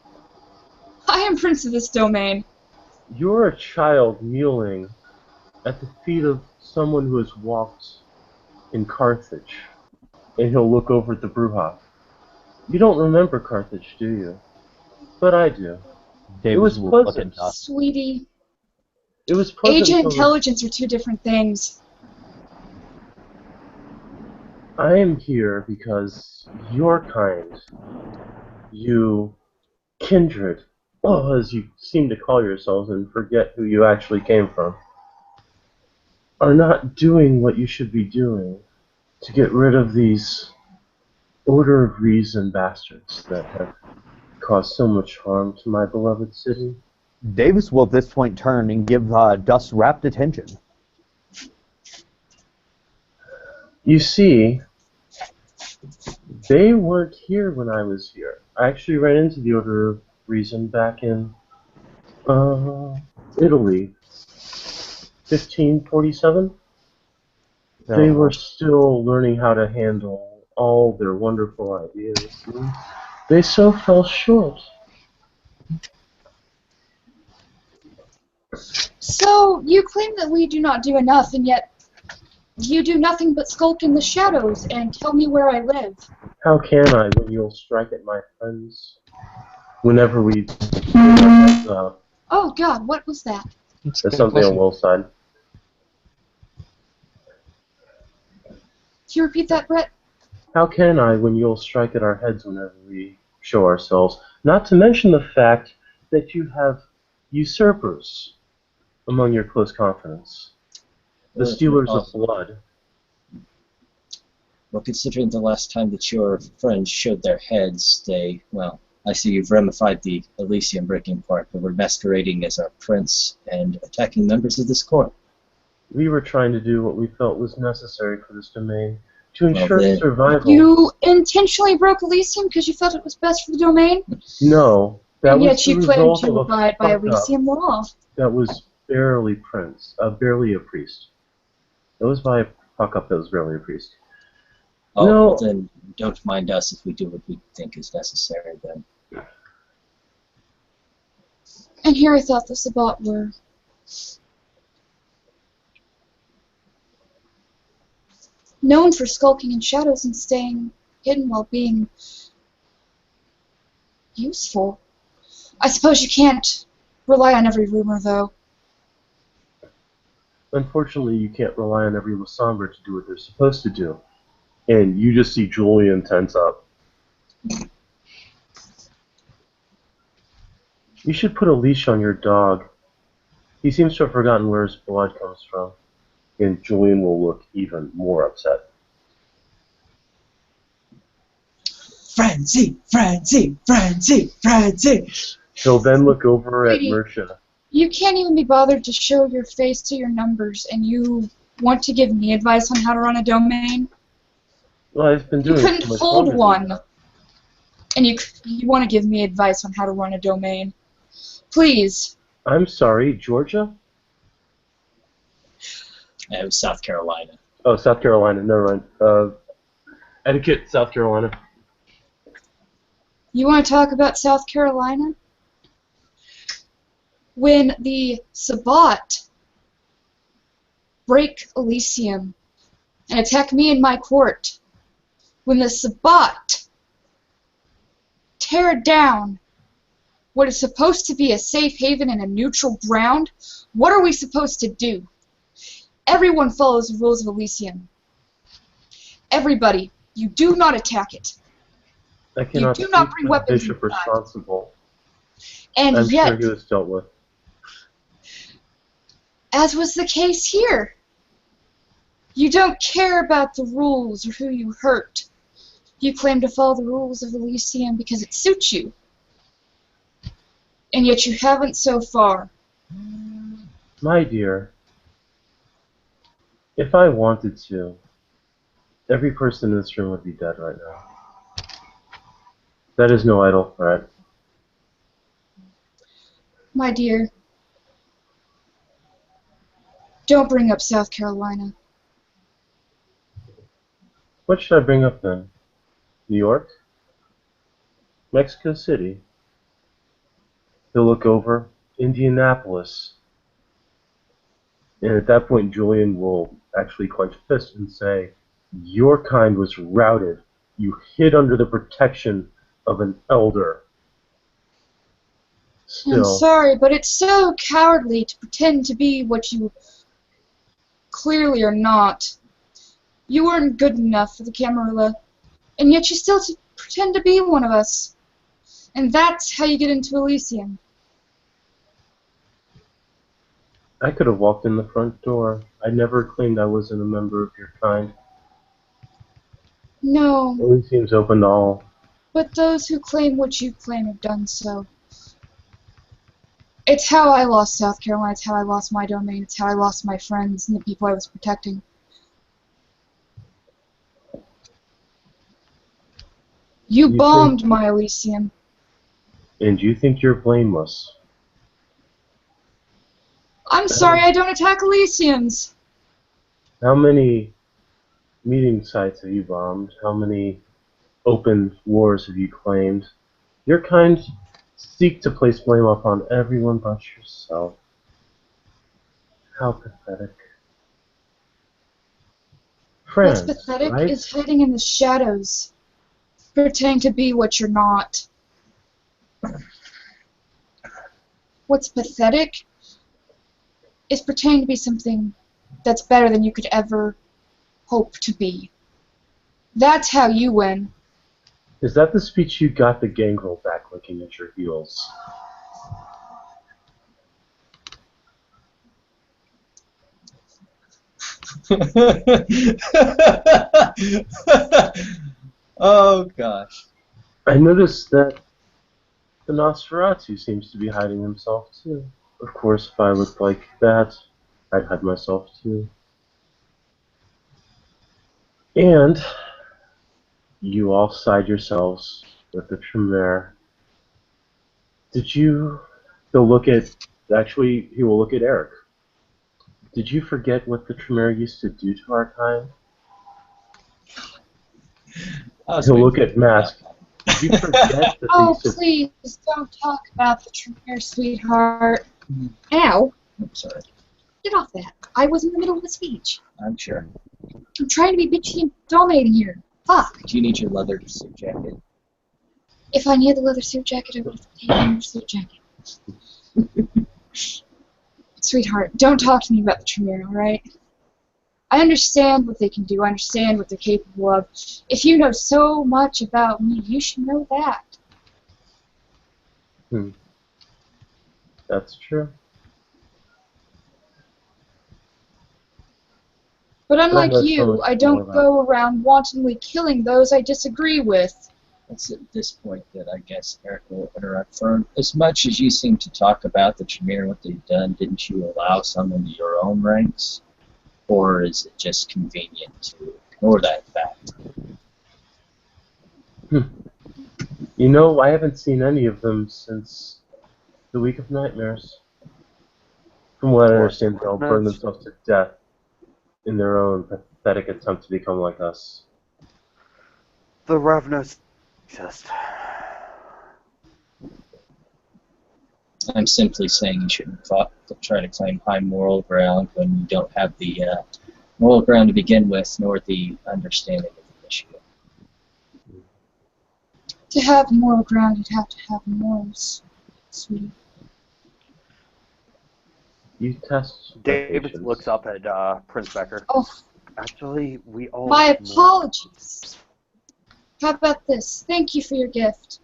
I am prince of this domain. You're a child kneeling at the feet of someone who has walked in Carthage, and he'll look over at the Bruja. You don't remember Carthage, do you? But I do. It was Davis will look at pleasant. Dust. Sweetie, It was age pleasant and till intelligence are two different things. I am here because you're kind. You kindred, as you seem to call yourselves and forget who you actually came from, are not doing what you should be doing to get rid of these Order of Reason bastards that have caused so much harm to my beloved city. Davis will at this point turn and give Dust rapt attention. You see, they weren't here when I was here. I actually ran into the Order of Reason back in Italy, 1547. They were still learning how to handle all their wonderful ideas. And they so fell short. So, you claim that we do not do enough, and yet you do nothing but skulk in the shadows and tell me where I live. How can I when you'll strike at my friends? Whenever we put our heads up. Oh god, what was that? It's a There's good something on question. Will's side. Can you repeat that, Brett? How can I when you'll strike at our heads whenever we show ourselves? Not to mention the fact that you have usurpers among your close confidants. The stealers of blood. Well, considering the last time that your friends showed their heads, well, I see you've ramified the Elysium breaking part, but were masquerading as our prince and attacking members of this court. We were trying to do what we felt was necessary for this domain to ensure then, survival. You intentionally broke Elysium because you felt it was best for the domain? No, that And was yet the you claim result to of a abide by fuck-up Elysium law. that was barely barely a priest. It was by a fuck-up that was barely a priest. Oh, No. well then, don't mind us if we do what we think is necessary then. And here I thought the Sabbat were. known for skulking in shadows and staying hidden while being useful. I suppose you can't rely on every rumor, though. Unfortunately, you can't rely on every Lasombra to do what they're supposed to do. And you just see Julian tense up. You should put a leash on your dog. He seems to have forgotten where his blood comes from. And Julian will look even more upset. Frenzy, frenzy, frenzy, frenzy. He'll then look over at Brady, Mersha. you can't even be bothered to show your face to your numbers, and you want to give me advice on how to run a domain? Well, I've been You doing it couldn't so much hold longer one, than and you want to give me advice on how to run a domain. Please. I'm sorry, Georgia? It was South Carolina. Oh, South Carolina, never mind. Etiquette, South Carolina. You want to talk about South Carolina? When the Sabbat break Elysium and attack me in my court, when the Sabbat tear down what is supposed to be a safe haven and a neutral ground, what are we supposed to do? Everyone follows the rules of Elysium. Everybody, you do not attack it. I cannot do not speak bring for the weapons bishop inside. responsible. And I'm yet, sure he was dealt with. as was the case here, you don't care about the rules or who you hurt. You claim to follow the rules of Elysium because it suits you. And yet you haven't so far. My dear, if I wanted to, every person in this room would be dead right now. That is no idle threat. My dear, don't bring up South Carolina. What should I bring up then? New York? Mexico City? He'll look over. Indianapolis. And at that point, Julian will actually clench a fist and say, your kind was routed. You hid under the protection of an elder. I'm Still, sorry, but it's so cowardly to pretend to be what you clearly are not. You weren't good enough for the Camarilla, and yet you still pretend to be one of us. And that's how you get into Elysium. I could have walked in the front door. I never claimed I wasn't a member of your kind. No, Elysium's open to all. but those who claim what you claim have done so. It's how I lost South Carolina, it's how I lost my domain, it's how I lost my friends and the people I was protecting. You bombed my Elysium. And you think you're blameless. I'm sorry I don't attack Elysiums. How many meeting sites have you bombed? How many open wars have you claimed? Your kind seek to place blame upon everyone but yourself. How pathetic. What's Friends, pathetic right? is hiding in the shadows, pretending to be what you're not. What's pathetic is pretending to be something that's better than you could ever hope to be. That's how you win. Is that the speech you got the gangrel back looking at your heels? Oh gosh. I noticed that the Nosferatu seems to be hiding himself too. Of course, if I looked like that, I'd hide myself too. And you all side yourselves with the Tremere. Did you... He'll look at... Actually, he will look at Eric. Did you forget what the Tremere used to do to our kind? He'll look at Mask. Did you forget that they Oh, used to... please don't talk about the Tremere, sweetheart. Ow. I'm sorry. Get off that. I was in the middle of a speech. I'm sure. I'm trying to be bitchy and dominating here. Fuck. Do you need your leather suit jacket? If I needed the leather suit jacket, I would have taken your suit jacket. Sweetheart, don't talk to me about the Tremere, alright? I understand what they can do. I understand what they're capable of. If you know so much about me, you should know that. That's true. But unlike that's you, always I don't more go around wantonly killing those I disagree with. It's at this point that I guess Eric will interrupt. For as much as you seem to talk about the Tremere and what they've done, didn't you allow some into your own ranks? Or is it just convenient to ignore that fact? You know, I haven't seen any of them since the Week of Nightmares. From what I understand, they'll burn themselves to death in their own pathetic attempt to become like us. The Ravnos exist. I'm simply saying you shouldn't try to claim high moral ground when you don't have the moral ground to begin with, nor the understanding of the issue. To have moral ground, you'd have to have morals, sweetie. You test my David patience. looks up at Prince Becker. Oh, Actually, we all. my have more. apologies. How about this? Thank you for your gift.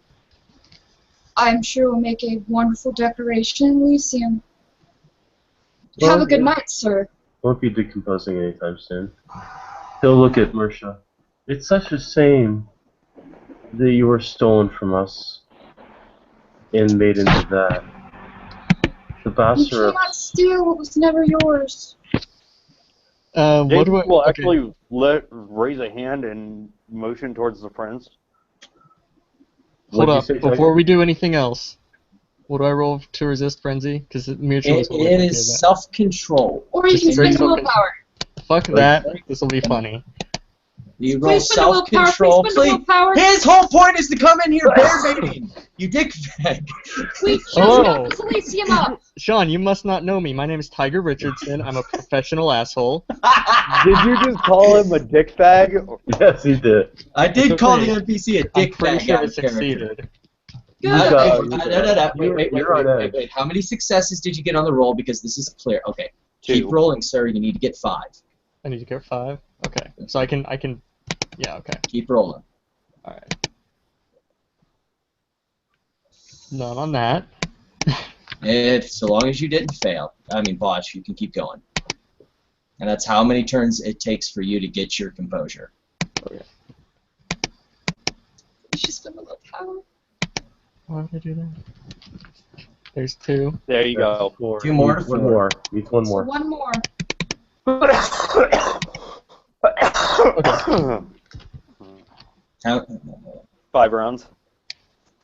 I'm sure we'll make a wonderful decoration in Elysium. Have a good night, sir. Won't be decomposing anytime soon. He'll look at Mersha. It's such a shame that you were stolen from us and made into that. The You Bassarups. cannot steal what was never yours. What David do I? will Okay. actually raise a hand and motion towards the prince. Hold What'd you up. say, Tiger? Before we do anything else, what do I roll to resist frenzy? Because mutual is what we It do is that. self-control. Or you can Just spend so- willpower. Fuck that. This will be funny. You roll Please spend the willpower. self-control. Please spend the willpower. His whole point is to come in here bear baiting. You dick bag. We just Hello. got this Elysium up. Sean, you must not know me. My name is Tiger Richardson. I'm a professional asshole. Did you just call him a dick bag? Yes, he did. I did It's call okay. the NPC a I'm dick pretty bag sure out I of character. succeeded. Good. No. Wait. You're on edge. Wait. How many successes did you get on the roll? Because this is clear. Okay. 2. Keep rolling, sir. You need to get 5. I need to get 5. Okay. So I can. Yeah. Okay. Keep rolling. All right. None on that. So long as you didn't fail, botch, you can keep going. And that's how many turns it takes for you to get your composure. Okay. We should spend the willpower. Why would I do that? There's 2. There you go. 4. 2 more. Needs one more. Needs one So more. one more. Okay. How, 5 rounds.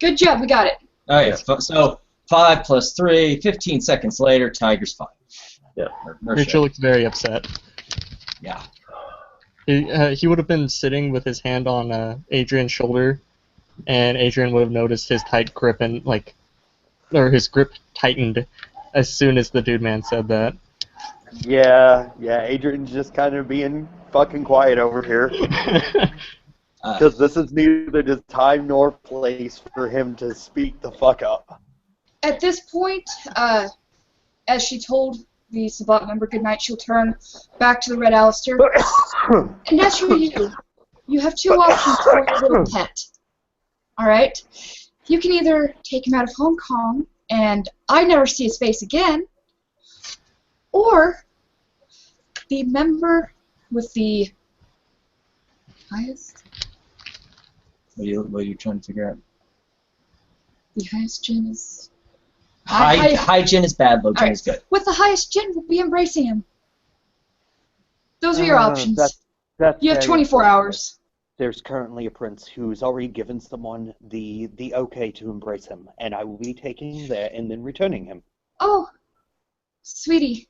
Good job, we got it. okay, so 5 plus 3, 15 seconds later, Tiger's fine. Yeah. Rachel looks very upset. Yeah. He would have been sitting with his hand on Adrian's shoulder, and Adrian would have noticed his tight grip and or his grip tightened as soon as the dude man said that. Yeah, Adrian's just kind of being fucking quiet over here. Because this is neither the time nor place for him to speak the fuck up. At this point, as she told the Savant member goodnight, she'll turn back to the Red Alistair. And as for you, you have 2 options for your little pet. Alright? You can either take him out of Hong Kong, and I never see his face again, or the member with the highest... What are you trying to figure out? The highest gin is... High gin is bad, low gin is good. With the highest gin, we'll be embracing him. Those are your options. That's You have very 24 unfortunate. hours. There's currently a prince who's already given someone the okay to embrace him, and I will be taking him there and then returning him. Oh, sweetie.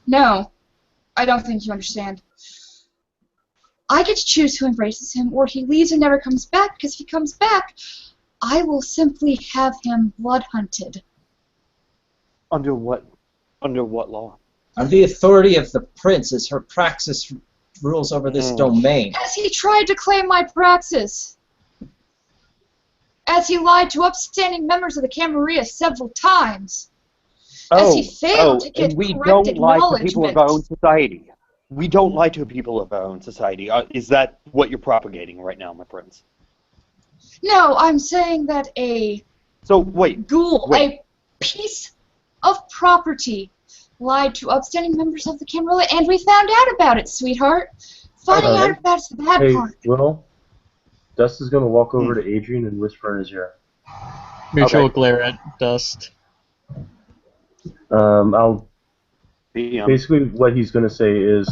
No, I don't think you understand. I get to choose who embraces him, or he leaves and never comes back, because if he comes back, I will simply have him blood hunted. Under what law? Under the authority of the prince, as her praxis rules over this domain? As he tried to claim my praxis. As he lied to upstanding members of the Camarilla several times. As he failed to get and we correct don't lie to people of our own acknowledgement. society. We don't lie to people of our own society. Is that what you're propagating right now, my friends? No, I'm saying that a So, wait. ghoul, Wait. a piece of property, lied to upstanding members of the Camarilla, and we found out about it, sweetheart. Finding Okay. out about it's the bad Hey, part. Will, Dust is going to walk over to Adrian and whisper in his ear. Mutual Okay. glare at Dust. I'll The, basically what he's going to say is,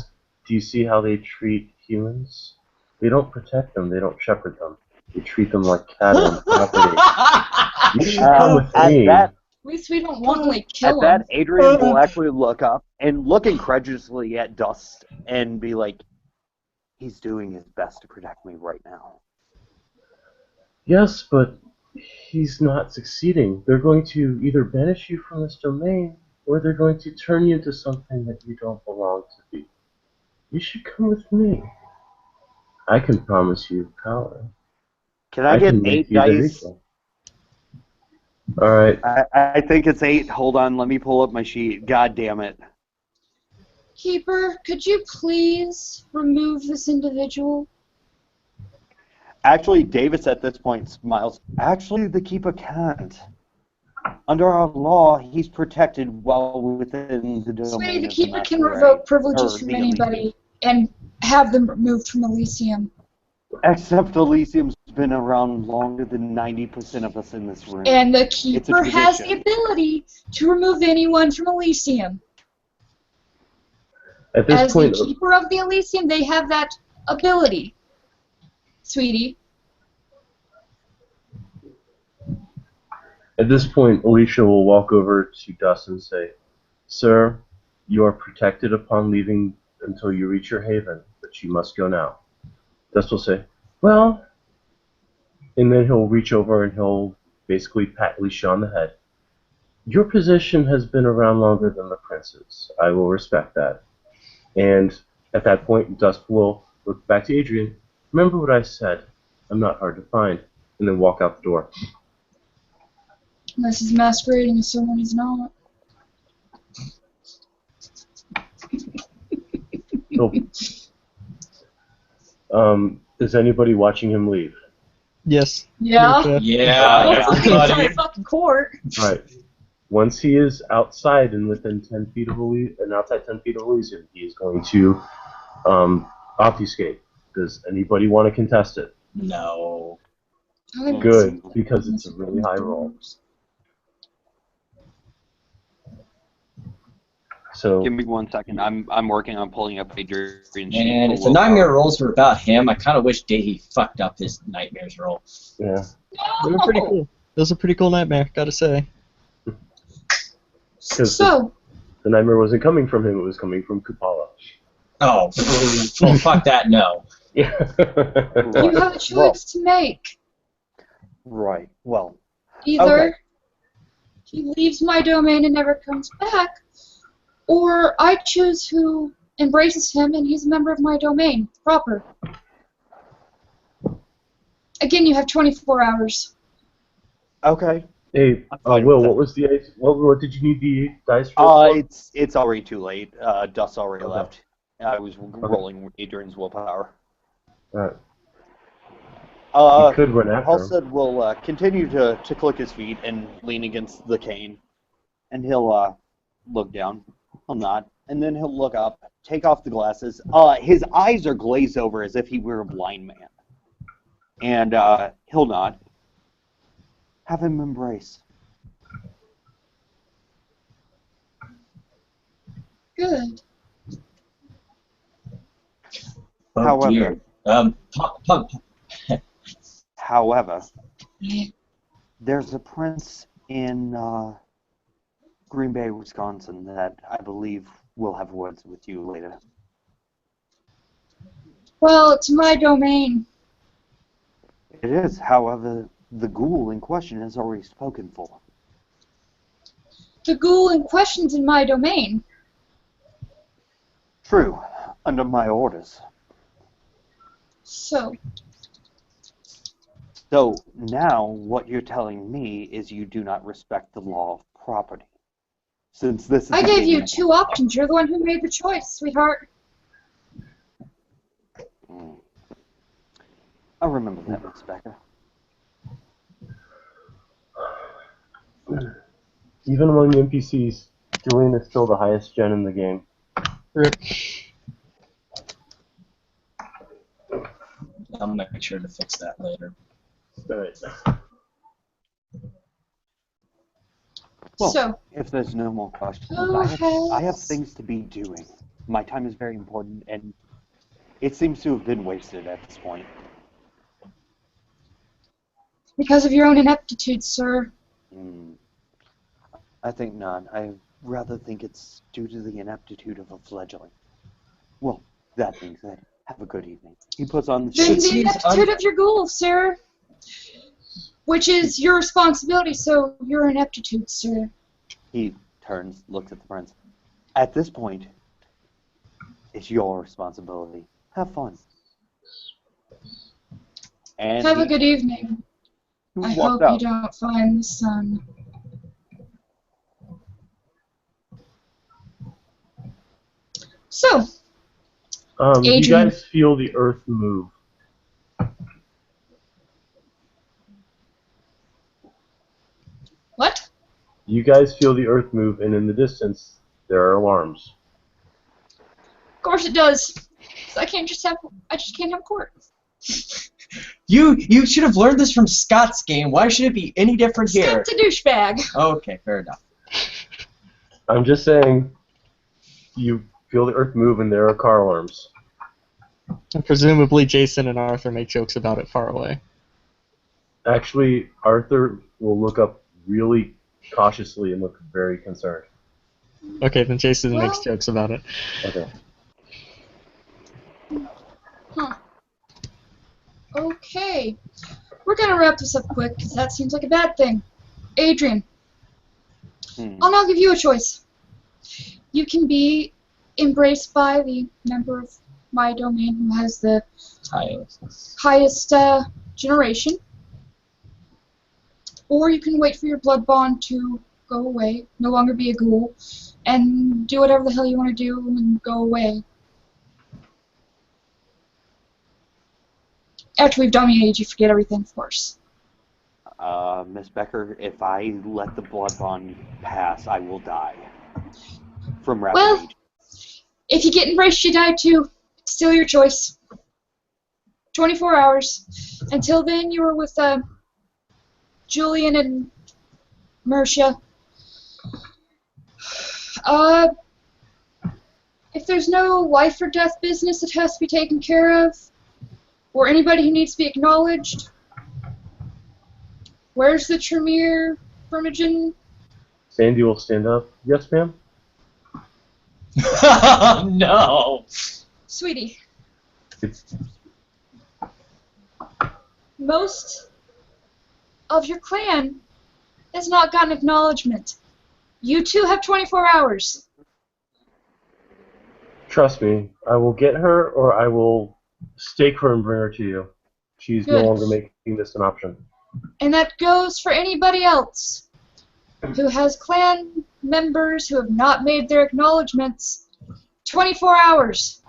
do you see how they treat humans? They don't protect them. They don't shepherd them. They treat them like cattle and property. You should come with at me. that, At least we don't wantonly At kill that, him. Adrian will actually look up and look incredulously at Dust and be like, he's doing his best to protect me right now. Yes, but he's not succeeding. They're going to either banish you from this domain, or they're going to turn you into something that you don't belong to be. You should come with me. I can promise you power. Can I get can make 8 you their dice? equal. All right. I think it's 8. Hold on, let me pull up my sheet. God damn it. Keeper, could you please remove this individual? Actually, Davis at this point smiles. Actually, the Keeper can't. Under our law, he's protected while within the domain Sweetie, the of Keeper the can Masquerade, revoke privileges or from the anybody Elysium. and have them removed from Elysium. Except Elysium's been around longer than 90% of us in this room. And the It's a Keeper has the tradition. ability to remove anyone from Elysium. At this As point, the Keeper of the Elysium, they have that ability. Sweetie. Alicia will walk over to Dust and say, "Sir, you are protected upon leaving until you reach your haven, but you must go now." Dust will say, "Well," and then he'll reach over and he'll basically pat Alicia on the head. "Your position has been around longer than the prince's. I will respect that." And at that point, Dust will look back to Adrian. "Remember what I said. I'm not hard to find." And then walk out the door. Unless he's masquerading as someone he's not. Nope. Is anybody watching him leave? Yes. Yeah. Mucha. Yeah, Hopefully the entire everybody. fucking court. Right. Once he is outside and within 10 feet of outside 10 feet of Elysium, he is going to obfuscate. Does anybody want to contest it? No. I think Good, because it's a really high roll. So Give me 1 second. I'm working on pulling up Adrian's sheet. And if for the willpower. nightmare rolls were about him, I kind of wish Davey fucked up his nightmares roll. yeah, They were pretty cool. That was a pretty cool nightmare, gotta say. because So, the nightmare wasn't coming from him; it was coming from Kupala. Oh, well, fuck that, no. Yeah. you have a choice to make. Right. Well, Either Okay. he leaves my domain and never comes back, or I choose who embraces him and he's a member of my domain, proper. Again, you have 24 hours. okay. Hey, I'm fine Will, with what that. was the ice? What did you need the dice for? It's already too late. Dust already Okay. left. I was rolling Adrian's willpower. Alright. You could run after him. Halstead will continue to click his feet and lean against the cane, and he'll look down. He'll nod, and then he'll look up, take off the glasses. His eyes are glazed over as if he were a blind man, and he'll nod. Have him embrace. Good. Oh, However- dear. However, Yeah. there's a prince in Green Bay, Wisconsin, that I believe will have words with you later. Well, it's my domain. It is, however, the ghoul in question has already spoken for. The ghoul in question's in my domain. True, under my orders. So, So now what you're telling me is you do not respect the law of property. Since this is I a gave you game- 2 options. You're the one who made the choice, sweetheart. I'll remember that, Miss Becker. Even among the NPCs, Julian is still the highest gen in the game. Rip. I'll make sure to fix that later. Alright. Well, So, if there's no more questions, who I have has- things to be doing. My time is very important, and it seems to have been wasted at this point. because of your own ineptitude, sir. I think not. I rather think it's due to the ineptitude of a fledgling. Well, that being said, have a good evening. He puts on the Then Since the he's ineptitude of your ghoul, sir. Which is your responsibility, so your ineptitude, sir. He turns, looks at the prince. At this point, it's your responsibility. Have fun. And Have he a good evening. I walked hope out. you don't find the sun. So, You Adrian. guys feel the earth move. what? You guys feel the earth move, and in the distance, there are alarms. Of course it does. 'Cause I just can't have court. You should have learned this from Scott's game. Why should it be any different here? Scott's a douchebag. Okay, fair enough. I'm just saying, you feel the earth move, and there are car alarms. And presumably Jason and Arthur make jokes about it far away. Actually, Arthur will look up really cautiously and look very concerned. Okay, then Jason makes Well- jokes about it. Okay. Huh. Okay. We're gonna wrap this up quick, because that seems like a bad thing. Adrian, I'll now give you a choice. You can be embraced by the member of my domain who has the highest generation, or you can wait for your blood bond to go away, no longer be a ghoul, and do whatever the hell you want to do and go away. After we've dominated you, forget everything, of course. Miss Becker, if I let the blood bond pass, I will die. From rapid Well- age. If you get embraced, you die too. It's still your choice. 24 hours. Until then, you were with Julian and Mercia. If there's no life or death business that has to be taken care of, or anybody who needs to be acknowledged, where's the Tremere Brummagem? Sandy will stand up. Yes, ma'am? No. Sweetie, It's, most of your clan has not gotten acknowledgement. You two have 24 hours. trust me, I will get her, or I will stake her and bring her to you. She's no Good. longer making this an option. And that goes for anybody else who has clan members who have not made their acknowledgements. 24 hours.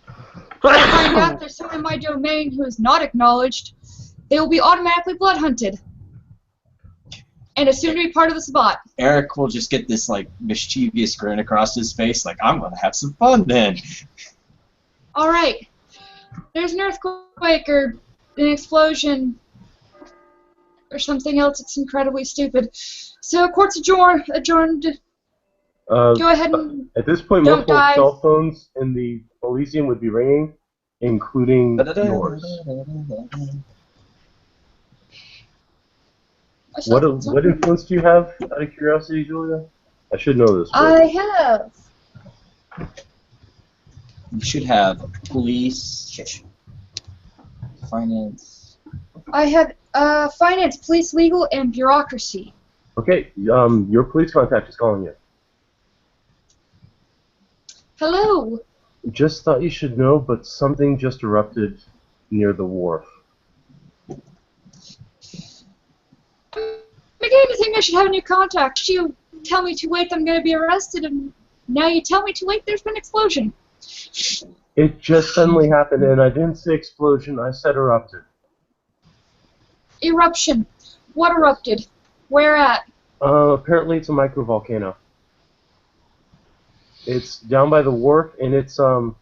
If I find out there's someone in my domain who is not acknowledged, they will be automatically blood hunted and assumed to be part of the spot. Eric will just get this like mischievous grin across his face, like I'm gonna have some fun then. All right. There's an earthquake or an explosion or something else that's incredibly stupid. So court's adjourned. Go ahead and At this point, Don't multiple die. cell phones in the Elysium would be ringing, including yours. What influence do you have, out of curiosity, Julia? I should know this. but- I have. You should have police, finance. I have finance, police, legal, and bureaucracy. Okay, your police contact is calling you. Hello. Just thought you should know, but something just erupted near the wharf. Beginning to think I should have a new contact. You tell me too late I'm going to be arrested, and now you tell me too late there's been an explosion. It just suddenly happened, and I didn't say explosion, I said erupted. Eruption. What erupted? Where at? Apparently it's a microvolcano. It's down by the wharf, and it's, does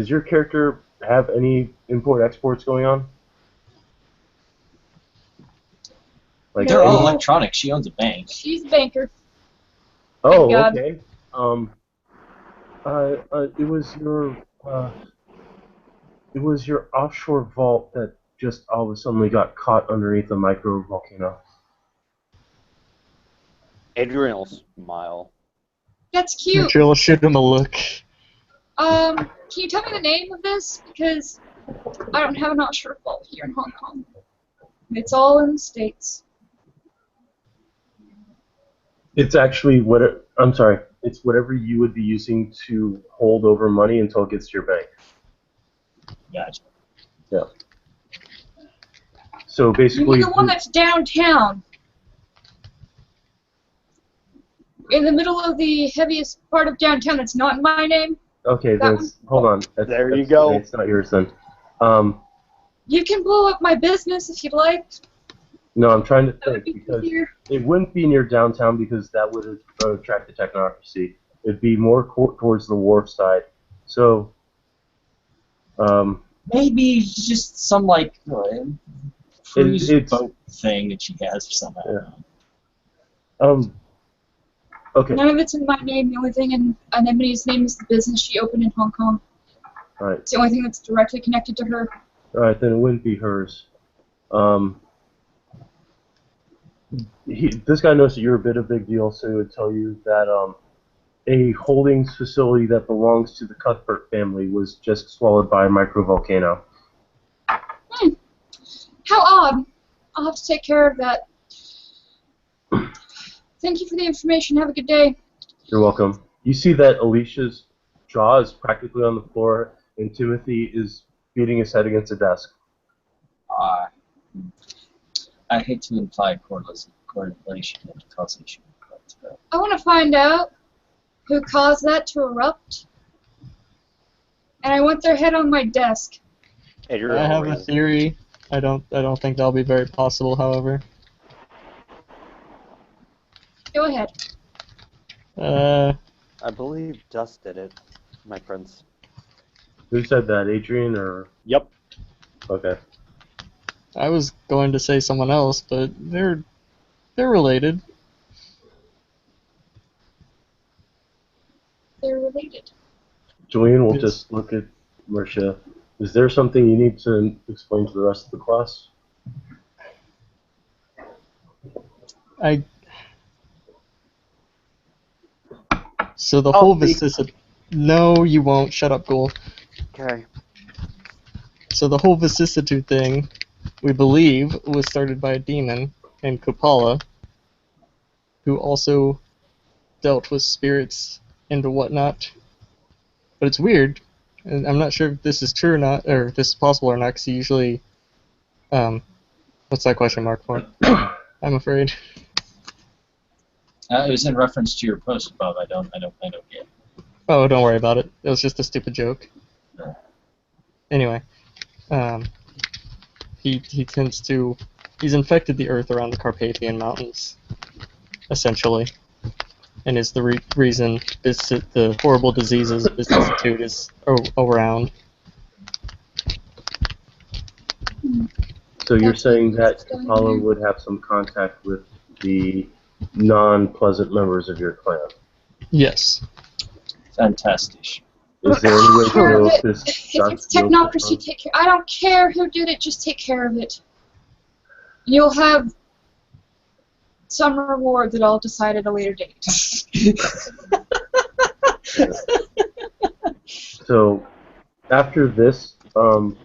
your character have any import-exports going on? Like They're all any- electronic. She owns a bank. She's a banker. Oh, God. okay. It was your offshore vault that just all of a sudden got caught underneath a microvolcano. Adrian will smile. That's cute. Jill will shoot him a look. Can you tell me the name of this? Because I don't have an offshore vault here in Hong Kong. It's all in the States. It's actually it's whatever you would be using to hold over money until it gets to your bank. Gotcha. Yeah. So You basically, mean the one that's downtown? In the middle of the heaviest part of downtown that's not in my name? okay, that then hold on. There you go. It's not yours then. You can blow up my business if you'd like. No, I'm trying to That would think be because easier. it wouldn't be near downtown because that would attract the technocracy. It'd be more towards the wharf side. So, Maybe just some like cruise it's- boat thing that she has or something. Okay, None of it's in my name. The only thing in Anemone's name is the business she opened in Hong Kong. all right. It's the only thing that's directly connected to her. All right, then it wouldn't be hers. This guy knows that you're a bit of a big deal, so he would tell you that a holdings facility that belongs to the Cuthbert family was just swallowed by a microvolcano. How odd. I'll have to take care of that. Thank you for the information. Have a good day. You're welcome. You see that Alicia's jaw is practically on the floor, and Timothy is beating his head against a desk. I hate to imply correlation and causation, but I want to find out who caused that to erupt. And I want their head on my desk. Adrian I will have a raise- theory. I don't think that'll be very possible, however. Go ahead. I believe Dust did it, my prince. Who said that, Adrian or? Yep. Okay. I was going to say someone else, but they're related. They're related. Julian will Yes. just look at Marcia. Is there something you need to explain to the rest of the class? So the I'll whole speak. vicissitude. No, you won't. Shut up, Ghoul. Okay. So the whole vicissitude thing, we believe, was started by a demon named Kupala, who also dealt with spirits and whatnot. But it's weird, and I'm not sure if this is true or not, or if this is possible or not, because usually, what's that question mark for? I'm afraid. it was in reference to your post, Bob. I don't get. Oh, don't worry about it. It was just a stupid joke. Yeah. Anyway, he tends to, he's infected the earth around the Carpathian Mountains, essentially, and is the reason the horrible diseases vicissitude is around. So you're saying that Apollo would have some contact with the non-pleasant members of your clan. Yes. Fantastic. Is there any way to Care know of if it. this If got it's real technocracy, quick? take care. I don't care who did it. Just take care of it. You'll have some reward that I'll decide at a later date. So after this, I'm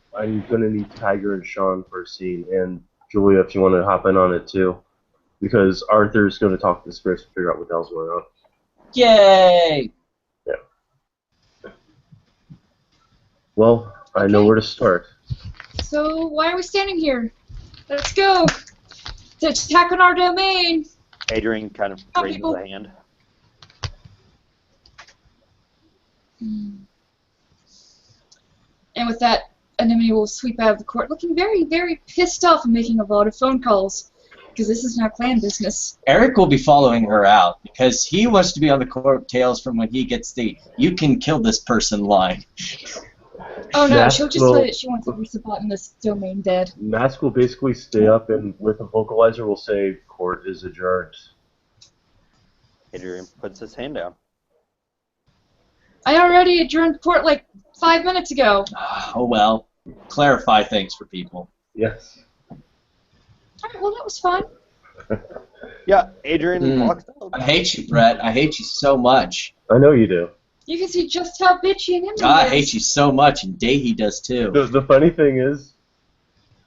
gonna need Tiger and Sean for a scene, and Julia, if you want to hop in on it too, because Arthur's gonna talk to the spirits to figure out what the hell's going on. Yay! Well, I know where to start. So why are we standing here? Let's go. To attack on our domain. Adrian kind of Come, raises people. a hand. And with that, Anemone will sweep out of the court, looking very, very pissed off and making a lot of phone calls. Because this is now clan business. Eric will be following her out because he wants to be on the coattails from when he gets the "you can kill this person" line. Oh no, Mask she'll just will- say that she wants every spot in this domain dead. Mask will basically stay up and with a vocalizer will say, "Court is adjourned." Adrian puts his hand down. I already adjourned court like 5 minutes ago. Oh well, clarify things for people. Yes. Alright, well that was fun. Yeah, Adrian walks out. I hate you, Brett. I hate you so much. I know you do. You can see just how bitchy and Anemone I is. hate you so much, and Dahy does too. The funny thing is,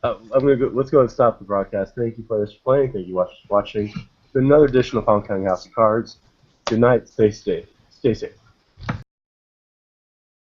I'm gonna go. Let's go and stop the broadcast. Thank you players for playing. Thank you for watching. It's been another edition of Hong Kong House of Cards. Good night. Stay safe. Stay safe.